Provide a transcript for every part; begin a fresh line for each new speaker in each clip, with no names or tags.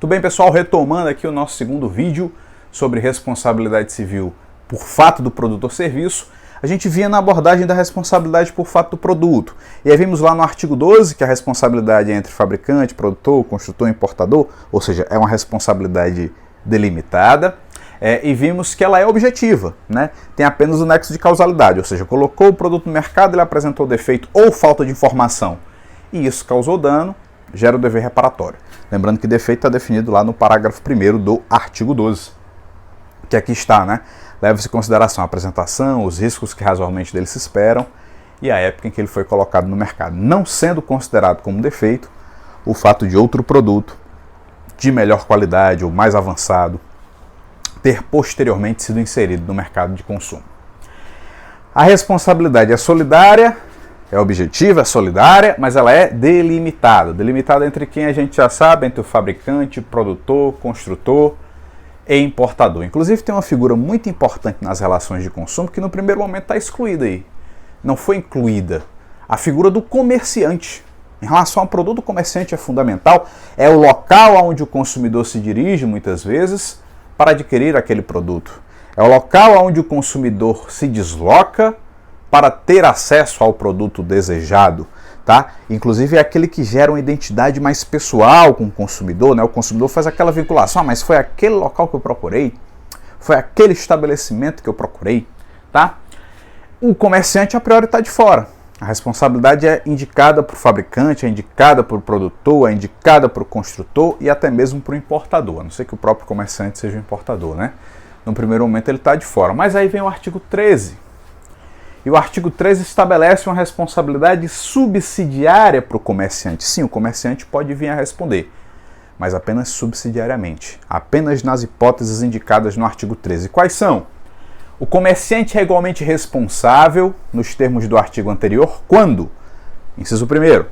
Tudo bem, pessoal? Retomando aqui o nosso segundo vídeo sobre responsabilidade civil por fato do produto ou serviço, a gente vinha na abordagem da responsabilidade por fato do produto. E aí vimos lá no artigo 12 que a responsabilidade é entre fabricante, produtor, construtor e importador, ou seja, é uma responsabilidade delimitada. E vimos que ela é objetiva, né? Tem apenas o nexo de causalidade, ou seja, colocou o produto no mercado, ele apresentou defeito ou falta de informação, e isso causou dano, gera o dever reparatório. Lembrando que defeito está definido lá no parágrafo 1º do artigo 12, que aqui está, né? Leva-se em consideração a apresentação, os riscos que razoavelmente dele se esperam e a época em que ele foi colocado no mercado, não sendo considerado como defeito o fato de outro produto de melhor qualidade ou mais avançado ter posteriormente sido inserido no mercado de consumo. A responsabilidade é solidária, é objetiva, é solidária, mas ela é delimitada. Delimitada entre quem a gente já sabe, entre o fabricante, produtor, construtor e importador. Inclusive tem uma figura muito importante nas relações de consumo que no primeiro momento está excluída aí. Não foi incluída. A figura do comerciante. Em relação ao produto, o comerciante é fundamental. É o local onde o consumidor se dirige, muitas vezes, para adquirir aquele produto. É o local onde o consumidor se desloca para ter acesso ao produto desejado, tá? Inclusive é aquele que gera uma identidade mais pessoal com o consumidor, né? O consumidor faz aquela vinculação, mas foi aquele local que eu procurei, foi aquele estabelecimento que eu procurei, tá? O comerciante a priori está de fora. A responsabilidade é indicada para o fabricante, é indicada para o produtor, é indicada para o construtor e até mesmo para o importador, a não ser que o próprio comerciante seja o importador, né? No primeiro momento ele está de fora. Mas aí vem o artigo 13. E o artigo 13 estabelece uma responsabilidade subsidiária para o comerciante. Sim, o comerciante pode vir a responder, mas apenas subsidiariamente, apenas nas hipóteses indicadas no artigo 13. Quais são? O comerciante é igualmente responsável, nos termos do artigo anterior, quando? Inciso 1º,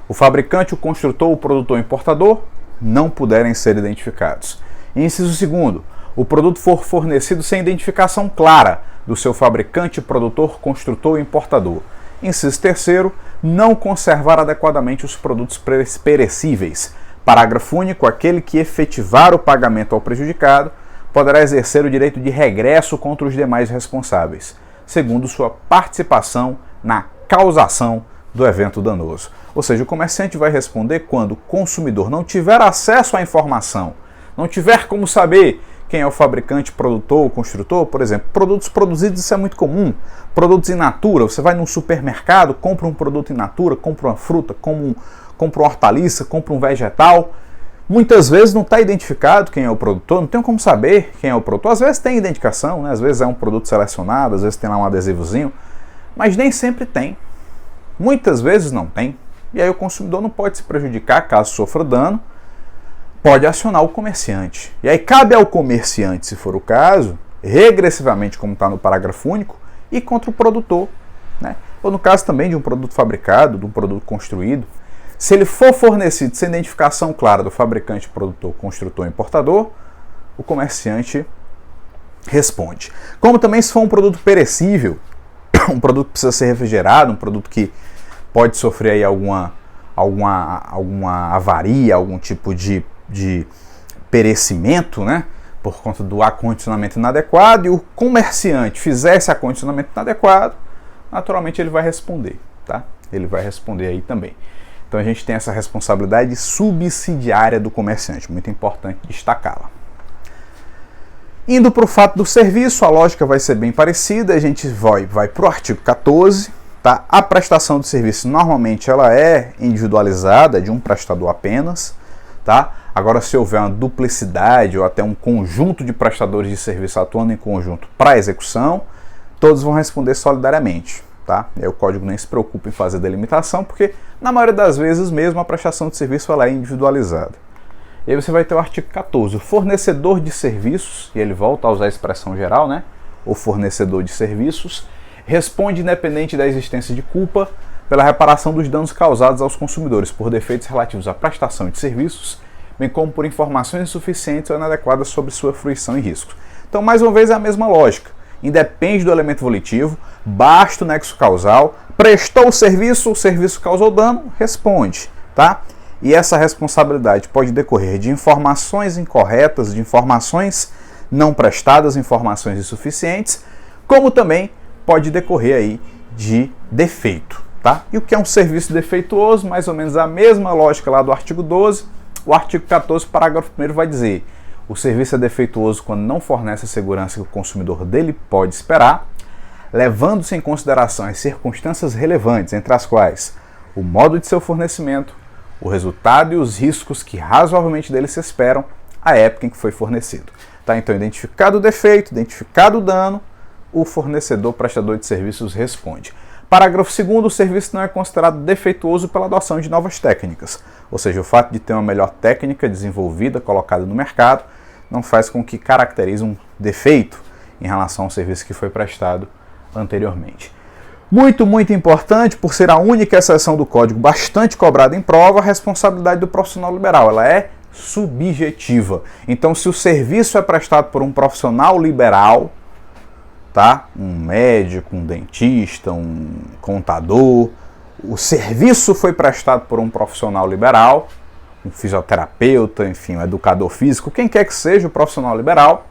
o fabricante, o construtor, o produtor ou importador não puderem ser identificados. Inciso 2º, o produto for fornecido sem identificação clara do seu fabricante, produtor, construtor ou importador. Inciso 3º, não conservar adequadamente os produtos perecíveis. Parágrafo único, aquele que efetivar o pagamento ao prejudicado poderá exercer o direito de regresso contra os demais responsáveis, segundo sua participação na causação do evento danoso. Ou seja, o comerciante vai responder quando o consumidor não tiver acesso à informação, não tiver como saber quem é o fabricante, produtor ou construtor. Por exemplo, produtos produzidos, isso é muito comum. Produtos in natura, você vai num supermercado, compra um produto in natura, compra uma fruta, compra uma hortaliça, compra um vegetal. Muitas vezes não está identificado quem é o produtor, não tem como saber quem é o produtor. Às vezes tem identificação, né? Às vezes é um produto selecionado, às vezes tem lá um adesivozinho, mas nem sempre tem. Muitas vezes não tem. E aí o consumidor não pode se prejudicar caso sofra dano, pode acionar o comerciante. E aí cabe ao comerciante, se for o caso, regressivamente, como está no parágrafo único, e contra o produtor, né? Ou no caso também de um produto fabricado, de um produto construído. Se ele for fornecido sem identificação clara do fabricante, produtor, construtor ou importador, o comerciante responde. Como também se for um produto perecível, um produto que precisa ser refrigerado, um produto que pode sofrer aí alguma avaria, algum tipo de perecimento, né, por conta do acondicionamento inadequado, e o comerciante fizer esse acondicionamento inadequado, naturalmente ele vai responder, tá? Ele vai responder aí também. Então a gente tem essa responsabilidade subsidiária do comerciante, muito importante destacá-la. Indo para o fato do serviço, a lógica vai ser bem parecida, a gente vai para o artigo 14, tá? A prestação de serviço normalmente ela é individualizada, de um prestador apenas, tá? Agora, se houver uma duplicidade ou até um conjunto de prestadores de serviço atuando em conjunto para execução, todos vão responder solidariamente. Tá? E aí o código nem se preocupa em fazer delimitação, porque na maioria das vezes mesmo a prestação de serviço ela é individualizada. E aí você vai ter o artigo 14, o fornecedor de serviços, e ele volta a usar a expressão geral, né? O fornecedor de serviços responde independente da existência de culpa pela reparação dos danos causados aos consumidores por defeitos relativos à prestação de serviços, bem como por informações insuficientes ou inadequadas sobre sua fruição e riscos. Então, mais uma vez, é a mesma lógica. Independe do elemento volitivo, basta o nexo causal, prestou o serviço causou dano, responde, tá? e essa responsabilidade pode decorrer de informações incorretas, de informações não prestadas, informações insuficientes, como também pode decorrer aí de defeito, tá? E o que é um serviço defeituoso? Mais ou menos a mesma lógica lá do artigo 12, o artigo 14, parágrafo 1º vai dizer: o serviço é defeituoso quando não fornece a segurança que o consumidor dele pode esperar, levando-se em consideração as circunstâncias relevantes, entre as quais o modo de seu fornecimento, o resultado e os riscos que razoavelmente dele se esperam à época em que foi fornecido. Tá? Então, identificado o defeito, identificado o dano, o fornecedor prestador de serviços responde. Parágrafo 2º, o serviço não é considerado defeituoso pela adoção de novas técnicas. Ou seja, o fato de ter uma melhor técnica desenvolvida, colocada no mercado, não faz com que caracterize um defeito em relação ao serviço que foi prestado anteriormente. Muito, muito importante, por ser a única exceção do código bastante cobrada em prova, a responsabilidade do profissional liberal. Ela é subjetiva. Então, se o serviço é prestado por um profissional liberal, tá? Um médico, um dentista, um contador, o serviço foi prestado por um profissional liberal, um fisioterapeuta, enfim, um educador físico, quem quer que seja o profissional liberal,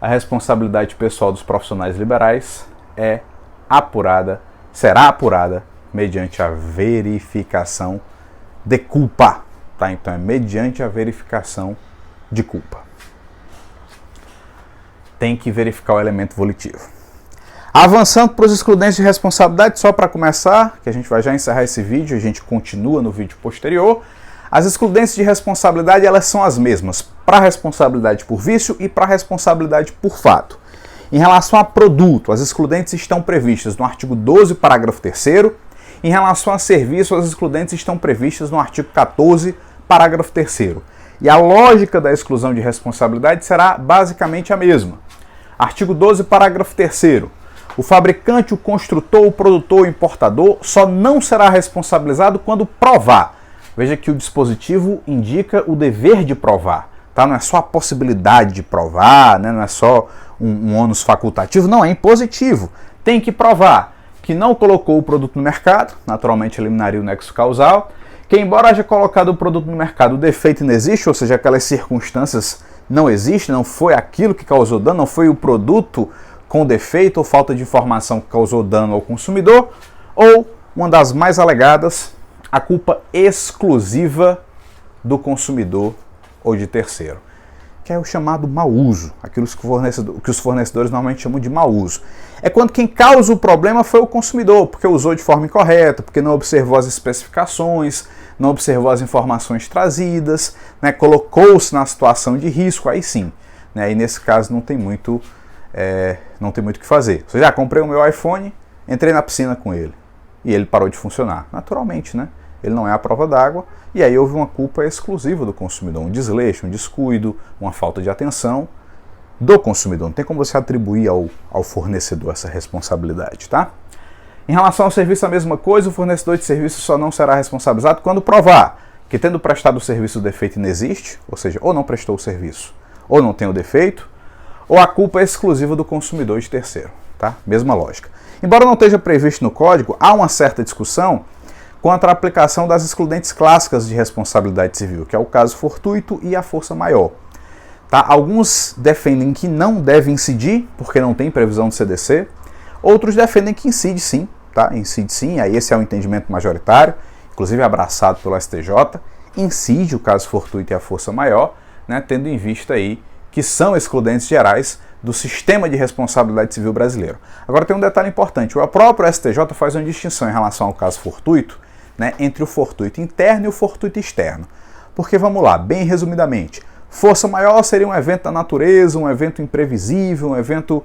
a responsabilidade pessoal dos profissionais liberais é apurada, será apurada mediante a verificação de culpa, tá? Então é mediante a verificação de culpa. Tem que verificar o elemento volitivo. Avançando para os excludentes de responsabilidade, só para começar, que a gente vai já encerrar esse vídeo, a gente continua no vídeo posterior. As excludentes de responsabilidade, elas são as mesmas para a responsabilidade por vício e para a responsabilidade por fato. Em relação a produto, as excludentes estão previstas no artigo 12, parágrafo 3º. Em relação a serviço, as excludentes estão previstas no artigo 14, parágrafo 3º. E a lógica da exclusão de responsabilidade será basicamente a mesma. Artigo 12, parágrafo 3º. O fabricante, o construtor, o produtor, o importador só não será responsabilizado quando provar. Veja que o dispositivo indica o dever de provar. Tá? Não é só a possibilidade de provar, né? Não é só um ônus facultativo, não, é impositivo. Tem que provar que não colocou o produto no mercado, naturalmente eliminaria o nexo causal, que embora haja colocado o produto no mercado, o defeito não existe, ou seja, aquelas circunstâncias não existem, não foi aquilo que causou dano, não foi o produto com defeito ou falta de informação que causou dano ao consumidor, ou, uma das mais alegadas, a culpa exclusiva do consumidor ou de terceiro, que é o chamado mau uso, aquilo que os fornecedores normalmente chamam de mau uso. É quando quem causa o problema foi o consumidor, porque usou de forma incorreta, porque não observou as especificações, não observou as informações trazidas, né, colocou-se na situação de risco, aí sim. Né, e nesse caso não tem muito o que fazer. Ou seja, comprei o meu iPhone, entrei na piscina com ele e ele parou de funcionar. Naturalmente, né? Ele não é a prova d'água, e aí houve uma culpa exclusiva do consumidor, um desleixo, um descuido, uma falta de atenção do consumidor. Não tem como você atribuir ao fornecedor essa responsabilidade, tá? Em relação ao serviço, a mesma coisa, o fornecedor de serviço só não será responsabilizado quando provar que, tendo prestado o serviço, o defeito inexiste, ou seja, ou não prestou o serviço, ou não tem o defeito, ou a culpa é exclusiva do consumidor de terceiro, tá? Mesma lógica. Embora não esteja previsto no código, há uma certa discussão quanto à aplicação das excludentes clássicas de responsabilidade civil, que é o caso fortuito e a força maior. Tá? Alguns defendem que não deve incidir, porque não tem previsão de CDC, outros defendem que incide sim, tá? Incide sim, aí esse é o entendimento majoritário, inclusive abraçado pelo STJ, incide o caso fortuito e a força maior, né, tendo em vista aí que são excludentes gerais do sistema de responsabilidade civil brasileiro. Agora tem um detalhe importante, o próprio STJ faz uma distinção em relação ao caso fortuito, né, entre o fortuito interno e o fortuito externo. Porque, vamos lá, bem resumidamente, força maior seria um evento da natureza, um evento imprevisível, um evento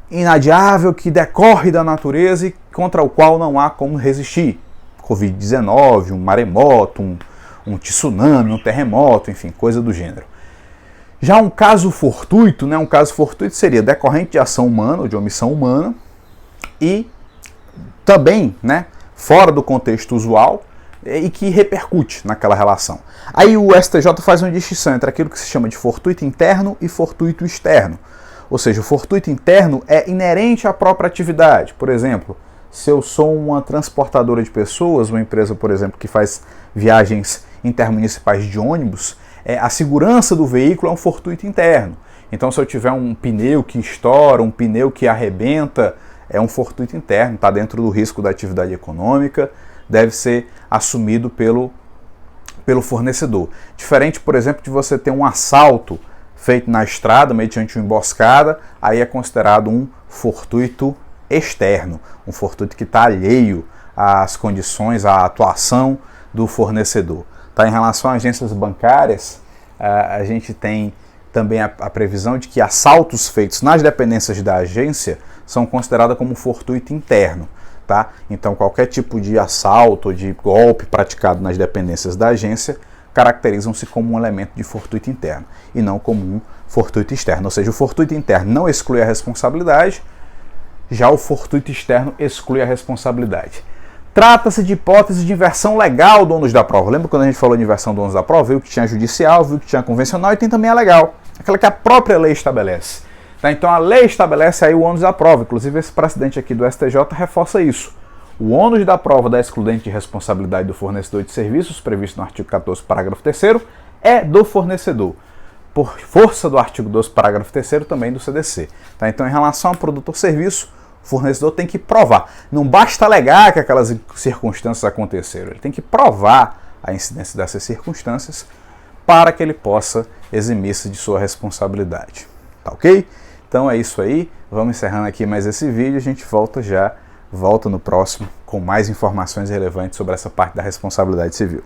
inadiável que decorre da natureza e contra o qual não há como resistir. Covid-19, um maremoto, um tsunami, um terremoto, enfim, coisa do gênero. Já um caso fortuito, né, um caso fortuito seria decorrente de ação humana ou de omissão humana e também, né, fora do contexto usual e que repercute naquela relação. Aí o STJ faz uma distinção entre aquilo que se chama de fortuito interno e fortuito externo. Ou seja, o fortuito interno é inerente à própria atividade. Por exemplo, se eu sou uma transportadora de pessoas, uma empresa, por exemplo, que faz viagens intermunicipais de ônibus, a segurança do veículo é um fortuito interno. Então, se eu tiver um pneu que estoura, um pneu que arrebenta, é um fortuito interno, está dentro do risco da atividade econômica, deve ser assumido pelo fornecedor. Diferente, por exemplo, de você ter um assalto feito na estrada, mediante uma emboscada, aí é considerado um fortuito externo, um fortuito que está alheio às condições, à atuação do fornecedor. Tá? Em relação a agências bancárias, a gente tem também a previsão de que assaltos feitos nas dependências da agência são considerados como fortuito interno. Tá? Então, qualquer tipo de assalto ou de golpe praticado nas dependências da agência caracterizam-se como um elemento de fortuito interno e não como um fortuito externo. Ou seja, o fortuito interno não exclui a responsabilidade, já o fortuito externo exclui a responsabilidade. Trata-se de hipótese de inversão legal do ônus da prova. Lembra quando a gente falou de inversão do ônus da prova? Viu que tinha judicial, viu que tinha convencional e tem também a legal, aquela que a própria lei estabelece. Tá? Então a lei estabelece aí o ônus da prova. Inclusive esse precedente aqui do STJ reforça isso. O ônus da prova da excludente de responsabilidade do fornecedor de serviços, previsto no artigo 14, parágrafo 3º, é do fornecedor, por força do artigo 12, parágrafo 3º, também do CDC. Tá? Então, em relação ao produto ou serviço, o fornecedor tem que provar. Não basta alegar que aquelas circunstâncias aconteceram, ele tem que provar a incidência dessas circunstâncias para que ele possa eximir-se de sua responsabilidade. Tá ok? Então é isso aí, vamos encerrando aqui mais esse vídeo, a gente volta no próximo com mais informações relevantes sobre essa parte da responsabilidade civil.